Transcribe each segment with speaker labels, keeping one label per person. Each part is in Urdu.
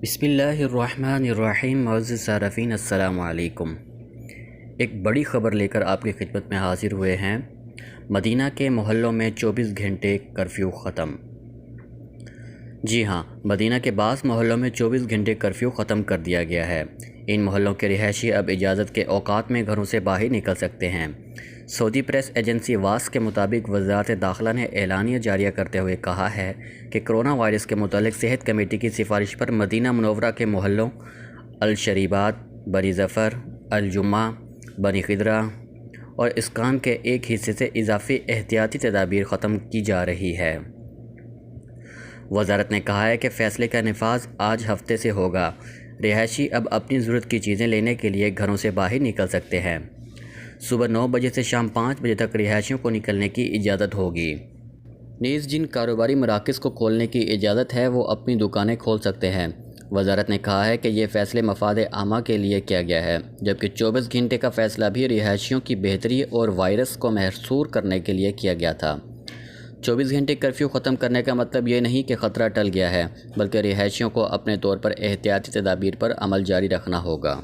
Speaker 1: بسم اللہ الرحمن الرحیم. معزز صارفین السلام علیکم. ایک بڑی خبر لے کر آپ کی خدمت میں حاضر ہوئے ہیں. مدینہ کے محلوں میں 24 گھنٹے کرفیو ختم. جی ہاں، مدینہ کے بعض محلوں میں 24 گھنٹے کرفیو ختم کر دیا گیا ہے. ان محلوں کے رہائشی اب اجازت کے اوقات میں گھروں سے باہر نکل سکتے ہیں. سعودی پریس ایجنسی واس کے مطابق وزارت داخلہ نے اعلانیہ جاری کرتے ہوئے کہا ہے کہ کرونا وائرس کے متعلق صحت کمیٹی کی سفارش پر مدینہ منورہ کے محلوں الشریبات، بنی ظفر، الجمعہ، بنی خدرہ اور اسکان کے ایک حصے سے اضافی احتیاطی تدابیر ختم کی جا رہی ہے. وزارت نے کہا ہے کہ فیصلے کا نفاذ آج ہفتے سے ہوگا. رہائشی اب اپنی ضرورت کی چیزیں لینے کے لیے گھروں سے باہر نکل سکتے ہیں. صبح 9 بجے سے شام 5 بجے تک رہائشیوں کو نکلنے کی اجازت ہوگی. نیز جن کاروباری مراکز کو کھولنے کی اجازت ہے وہ اپنی دکانیں کھول سکتے ہیں. وزارت نے کہا ہے کہ یہ فیصلے مفاد عامہ کے لیے کیا گیا ہے، جبکہ 24 گھنٹے کا فیصلہ بھی رہائشیوں کی بہتری اور وائرس کو محصور کرنے کے لیے کیا گیا تھا. 24 گھنٹے کرفیو ختم کرنے کا مطلب یہ نہیں کہ خطرہ ٹل گیا ہے، بلکہ رہائشیوں کو اپنے طور پر احتیاطی تدابیر پر عمل جاری رکھنا ہوگا.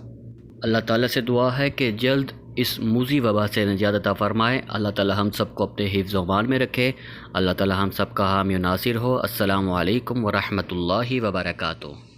Speaker 1: اللہ تعالیٰ سے دعا ہے کہ جلد اس موذی وبا سے نجات عطا فرمائے. اللہ تعالیٰ ہم سب کو اپنے حفظ و امان میں رکھے. اللہ تعالیٰ ہم سب کا حامی و ناصر ہو. السلام علیکم ورحمۃ اللہ وبرکاتہ.